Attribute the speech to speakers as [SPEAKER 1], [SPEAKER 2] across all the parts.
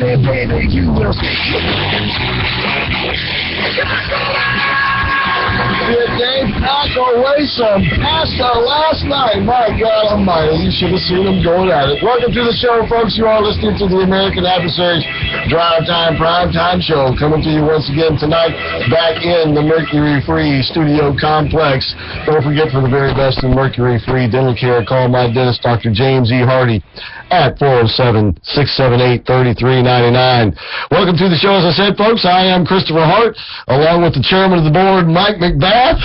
[SPEAKER 1] baby, you will see. Dave Pack away some pasta last night. My God Almighty, you should have seen him going at it. Welcome to the show, folks. You are listening to the American Adversaries Drive Time Prime Time Show, coming to you once again tonight, back in the Mercury Free Studio Complex. Don't forget, for the very best in Mercury Free dental care, call my dentist, Dr. James E. Hardy, at 407-678-3399. Welcome to the show. As I said, folks, I am Christopher Hart, along with the chairman of the board, Mike McBath,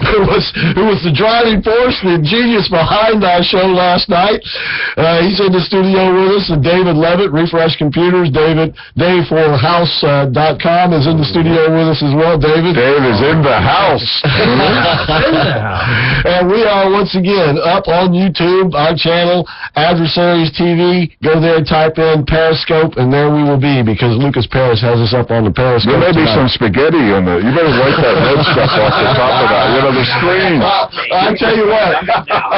[SPEAKER 1] who was the driving force, the genius behind our show last night. He's in the studio with us, and David Levitt, Refresh Computers. Dave4House.com is in the studio with us as well. David?
[SPEAKER 2] Dave is in the house.
[SPEAKER 1] And we are once again up on YouTube, our channel, Adversaries TV. Go there, type in Pariscope, and there we will be, because Lucas Paris has us up on the Periscope.
[SPEAKER 2] There may be some spaghetti on the. You better wipe that red stuff off the top of that. You know, the screen.
[SPEAKER 1] I tell you what,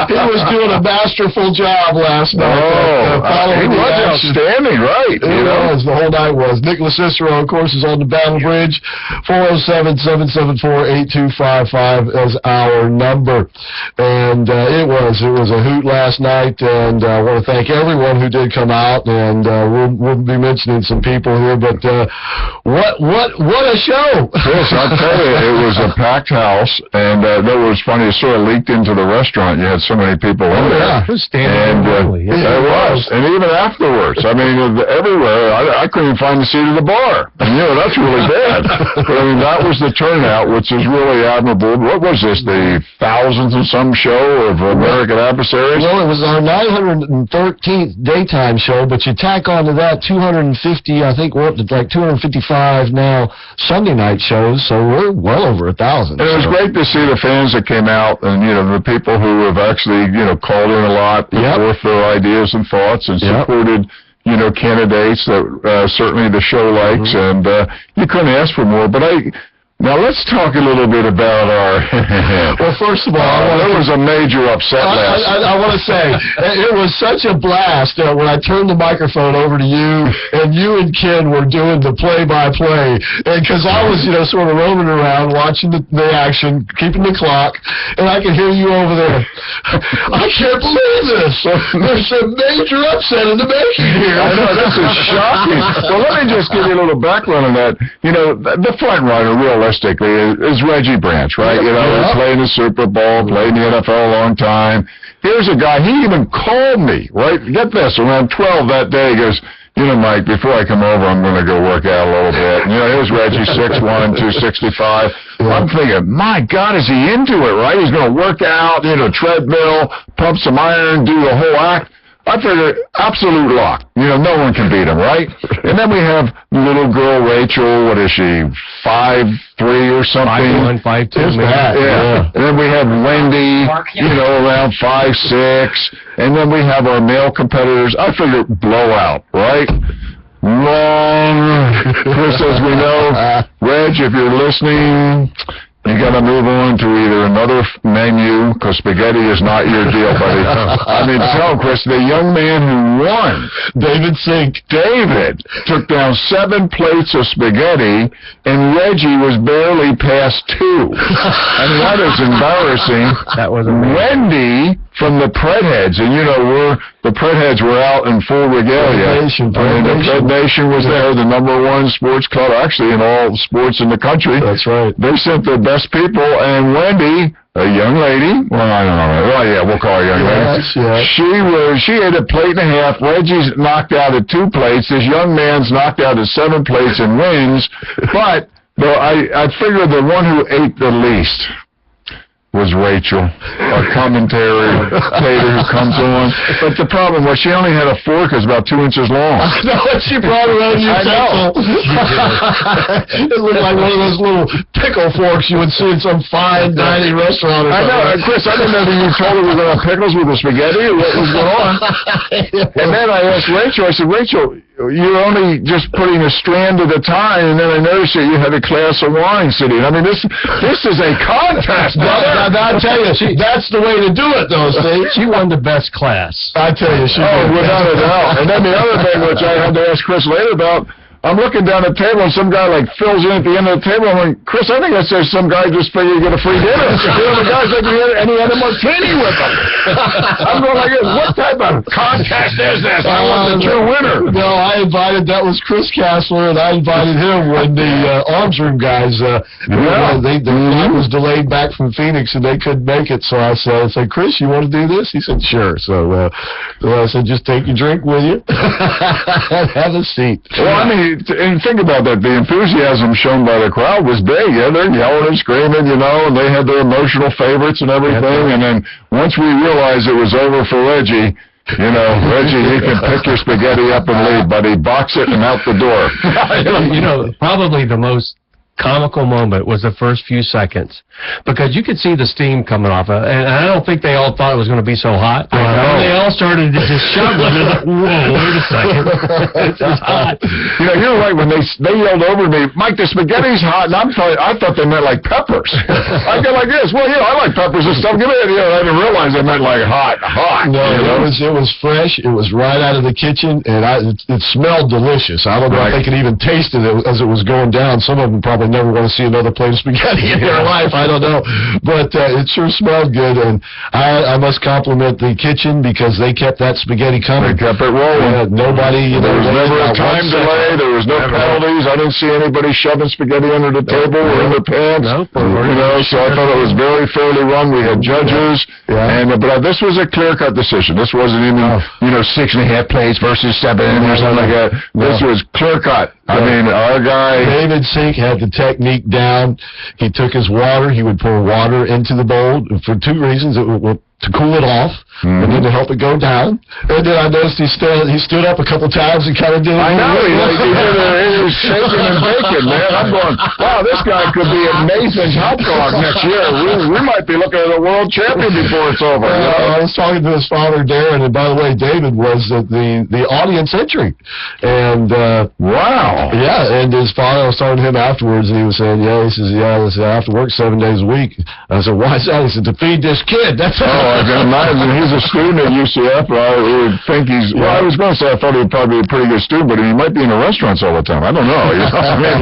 [SPEAKER 1] he was doing a masterful job last night.
[SPEAKER 2] He was outstanding, right?
[SPEAKER 1] He was. The whole night was. Nicholas Cicero, of course, is on the Battle Bridge. 407-774-8255 is our number. And it was a hoot last night, and I want to thank everyone who did come out, and we'll be mentioning some people here, but what a show!
[SPEAKER 2] Chris, I'll tell you, it was a packed house, and that was funny. It sort of leaked into the restaurant. You had so many people in there.
[SPEAKER 1] Yeah, it was standing early.
[SPEAKER 2] It was, and even afterwards. I mean, everywhere. I couldn't find the seat of the bar. And, that's really bad. But I mean, that was the turnout, which is really admirable. What was this? The thousandth and some show of American Adversaries?
[SPEAKER 1] Well, it was our 913th daytime show, but you tack onto that 250, I think we're up to like 255 now Sunday night shows, so we're well over 1,000.
[SPEAKER 2] And it was great to see the fans that came out, and the people who have actually called in a lot, put forth their ideas and thoughts, and supported candidates that certainly the show likes, and you couldn't ask for more. But now let's talk a little bit about our.
[SPEAKER 1] Well, first of all,
[SPEAKER 2] there was a major upset last night.
[SPEAKER 1] I want to say it was such a blast when I turned the microphone over to you, and you and Ken were doing the play-by-play, and because I was sort of roaming around watching the action, keeping the clock, and I could hear you over there. I can't believe this. There's a major upset in the making here.
[SPEAKER 2] I know, this is shocking. Well, let me just give you a little background on that. The front runner, realistically, is Reggie Branch, right? He's playing the Super Bowl, played in the NFL a long time. Here's a guy, he even called me, right? Get this, around 12 that day, he goes, Mike, before I come over, I'm going to go work out a little bit. Here's Reggie, 6'1", 265. I'm thinking, my God, is he into it, right? He's going to work out, treadmill, pump some iron, do the whole act. I figured, absolute lock. No one can beat him, right? And then we have little girl Rachel. What is she, 5'3" or something?
[SPEAKER 1] 5'1", 5'2".
[SPEAKER 2] Yeah. And then we have Wendy, around 5'6". And then we have our male competitors. I figured blowout, right? Wrong. Chris, as we know, Reg, if you're listening, you got to move on to either another menu, because spaghetti is not your deal, buddy. I mean, tell Chris, the young man who won,
[SPEAKER 1] David Sink.
[SPEAKER 2] David took down 7 plates of spaghetti, and Reggie was barely past 2. I mean, that is embarrassing.
[SPEAKER 1] That was amazing.
[SPEAKER 2] Wendy from the Pred Heads, and the Pred Heads were out in full regalia. The Pred Nation was there, the #1 sports club, actually, in all sports in the country.
[SPEAKER 1] That's right.
[SPEAKER 2] They sent their best people, and Wendy, a young lady, well, I don't know, well, yeah, we'll call her young lady.
[SPEAKER 1] Yes.
[SPEAKER 2] She ate a plate and a half. Reggie's knocked out at 2 plates. This young man's knocked out at 7 plates and wins. But I figure the one who ate the least was Rachel, our commentator who comes on. But the problem was she only had a fork that's about 2 inches long.
[SPEAKER 1] I know, she brought her own utensil. It looked like one of those little pickle forks you would see in some fine dining restaurant or something.
[SPEAKER 2] I know, Chris, I didn't know that you told her we were going to have pickles with the spaghetti or what was going on. And then I asked Rachel, I said, Rachel, you're only just putting a strand at a time, and then I noticed that you had a glass of wine sitting. I mean, this is a contest, brother.
[SPEAKER 1] I tell you, that's the way to do it, though, see?
[SPEAKER 3] She won the best class.
[SPEAKER 1] I tell you, she
[SPEAKER 2] did. Without a doubt. And then the other thing, which I had to ask Chris later about. I'm looking down the table, and some guy, like, fills in at the end of the table. I'm like, Chris, I think that says some guy just figured you get a free dinner. The guy's like, and he had a martini with him. I'm going like this. What type of contest is this? I want the true winner.
[SPEAKER 1] No, I invited, that was Chris Kassler, and I invited him when the arms room guys, their flight was delayed back from Phoenix, and they couldn't make it. So I said, Chris, you want to do this? He said, sure. So I said, just take your drink with you. Have a seat.
[SPEAKER 2] Well, I mean, and think about that. The enthusiasm shown by the crowd was big. Yeah, they're yelling and screaming, you know, and they had their emotional favorites and everything. And then once we realized it was over for Reggie, you know, Reggie, he can pick your spaghetti up and leave, buddy. Box it and out the door.
[SPEAKER 3] You know, probably the most comical moment was the first few seconds, because you could see the steam coming off, and I don't think they all thought it was going to be so hot. They all started to just shovel. They're like, whoa, wait a second, it's hot.
[SPEAKER 2] You know, you're right. When they yelled over me, Mike, the spaghetti's hot, and I thought they meant like peppers. I go like this. Well, you know, I like peppers and stuff. Give me it. You know, I didn't realize they meant like hot.
[SPEAKER 1] No,
[SPEAKER 2] you know?
[SPEAKER 1] it was fresh. It was right out of the kitchen, and it smelled delicious. I don't know if they could even taste it as it was going down. Some of them probably never want to see another plate of spaghetti in their life. I don't know. But it sure smelled good, and I must compliment the kitchen because they kept that spaghetti coming.
[SPEAKER 2] They kept it rolling.
[SPEAKER 1] Nobody, you know,
[SPEAKER 2] there was never a time delay. There was no penalties. I didn't see anybody shoving spaghetti under the table or in their pants. You know, so I thought it was very fairly run. We had judges, and but this was a clear-cut decision. This wasn't even, you know, 6.5 plates versus 7 or something like that. This was clear-cut. I mean, our guy
[SPEAKER 1] David Sink had the technique down. He took his water. He would pour water into the bowl for two reasons. To cool it off, and then to help it go down. And then I noticed he stood up a couple times and kind of did it.
[SPEAKER 2] I know, he was shaking and baking, man. I'm going, wow, this guy could be a Nathan's hot dog next year. We might be looking at a world champion before it's over.
[SPEAKER 1] I was talking to his father, Darren, and by the way, David was the audience entry. And
[SPEAKER 2] wow.
[SPEAKER 1] Yeah, and his father, I was talking to him afterwards, and he was saying, he says, I have to work 7 days a week. I said, why is that? He said, to feed this kid. That's all.
[SPEAKER 2] I can imagine. He's a student at UCF. I would think he's, well, I was going to say I thought he would probably be a pretty good student, but he might be in the restaurants all the time. I don't know. You know what I mean?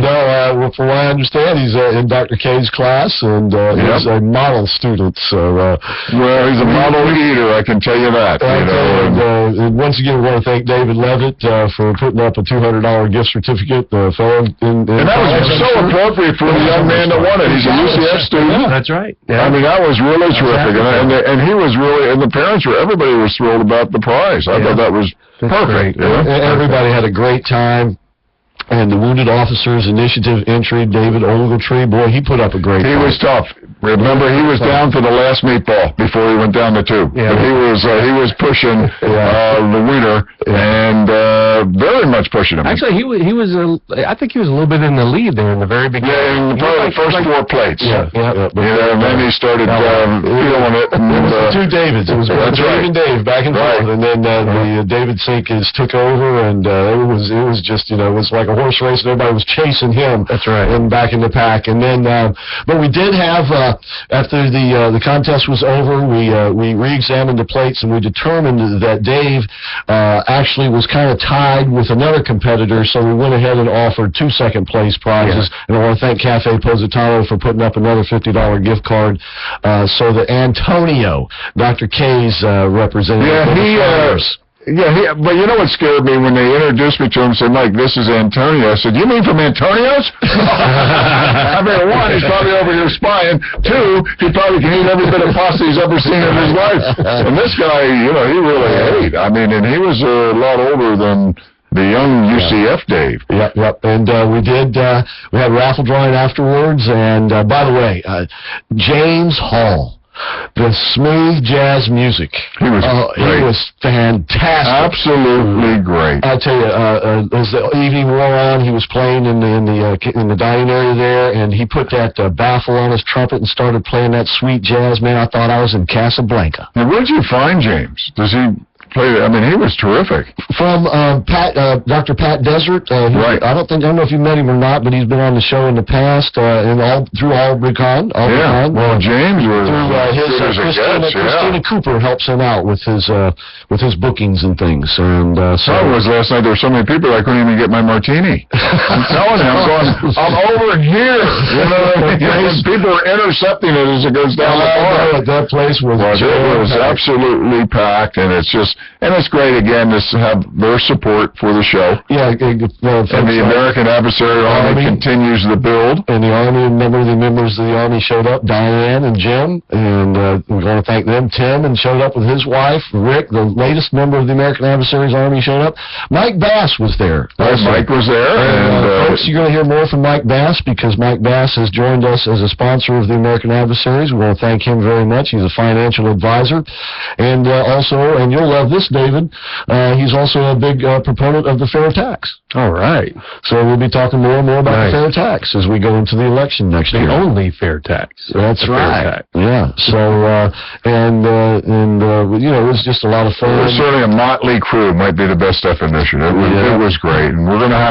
[SPEAKER 1] No, from what I understand, he's in Dr. K's class, and he's a model student. So,
[SPEAKER 2] well, he's a model eater, I can tell you that.
[SPEAKER 1] And once again, we want to thank David Levitt for putting up a $200 gift certificate. And
[SPEAKER 2] that was so appropriate for a young man that won it. He's a UCF student.
[SPEAKER 3] That's right.
[SPEAKER 2] I mean, that was really terrific. And he was really, and the parents everybody was thrilled about the prize. I thought that was perfect.
[SPEAKER 1] Everybody had a great time. And the Wounded Officers Initiative entry, David Ogletree, boy, he put up a great fight.
[SPEAKER 2] He was tough. Remember, he was down for the last meatball before he went down to 2. Yeah. But he was pushing the winner and very much pushing him.
[SPEAKER 3] Actually, I think he was a little bit in the lead there in the very beginning.
[SPEAKER 2] Yeah, in probably the first 4 plates.
[SPEAKER 1] And
[SPEAKER 2] then he started feeling it.
[SPEAKER 1] It was the two Davids. It was Dave and Dave back and forth, and then the David Sink took over, and it was just, it was like a horse race, and everybody was chasing him.
[SPEAKER 3] That's right.
[SPEAKER 1] And back in the pack. And then, but we did have, after the contest was over, we re-examined the plates, and we determined that Dave actually was kind of tied with another competitor, so we went ahead and offered 2 second-place prizes. And I want to thank Cafe Positano for putting up another $50 gift card, so that Antonio, Dr. K's representative,
[SPEAKER 2] but you know what scared me when they introduced me to him and said, Mike, this is Antonio. I said, you mean from Antonio's? I mean, 1, he's probably over here spying. 2, he probably can eat every bit of pasta he's ever seen in his life. And this guy, he really ate. I mean, and he was a lot older than the young UCF Dave.
[SPEAKER 1] Yep. And we had raffle drawing afterwards. And by the way, James Hall. The smooth jazz music. He was fantastic.
[SPEAKER 2] Absolutely great.
[SPEAKER 1] I tell you, as the evening wore on, he was playing in the dining area there, and he put that baffle on his trumpet and started playing that sweet jazz. Man, I thought I was in Casablanca.
[SPEAKER 2] Now, where'd you find James? Does he I mean, he was terrific.
[SPEAKER 1] From Dr. Pat Desert.
[SPEAKER 2] Right.
[SPEAKER 1] I don't know if you met him or not, but he's been on the show in the past, through Aubrey-Con.
[SPEAKER 2] Yeah. Well, James was
[SPEAKER 1] Christina Cooper helps him out with his bookings and things. And so
[SPEAKER 2] it was last night. There were so many people I couldn't even get my martini. I'm telling you, I'm over here. You know what I mean? People are intercepting it as it goes down the bar.
[SPEAKER 1] That place was
[SPEAKER 2] absolutely packed, and it's great again to have their support for the show.
[SPEAKER 1] Yeah,
[SPEAKER 2] and the American Adversary Army continues the build.
[SPEAKER 1] And the Army, a number of the members of the Army showed up, Diane and Jim, and we're going to thank them. Tim and showed up with his wife. Rick, the latest member of the American Adversaries Army, showed up. Mike Bass was there.
[SPEAKER 2] Mike was there.
[SPEAKER 1] And folks, you're going to hear more from Mike Bass because Mike Bass has joined us as a sponsor of the American Adversaries. We want to thank him very much. He's a financial advisor. And also, and you'll love this, David, he's also a big proponent of the fair tax.
[SPEAKER 3] All right.
[SPEAKER 1] So we'll be talking more and more about the fair tax as we go into the election next year.
[SPEAKER 3] The only fair tax.
[SPEAKER 1] That's right. Yeah. So, it was just a lot of fun.
[SPEAKER 2] Certainly a motley crew might be the best definition. It was great. And we're going to have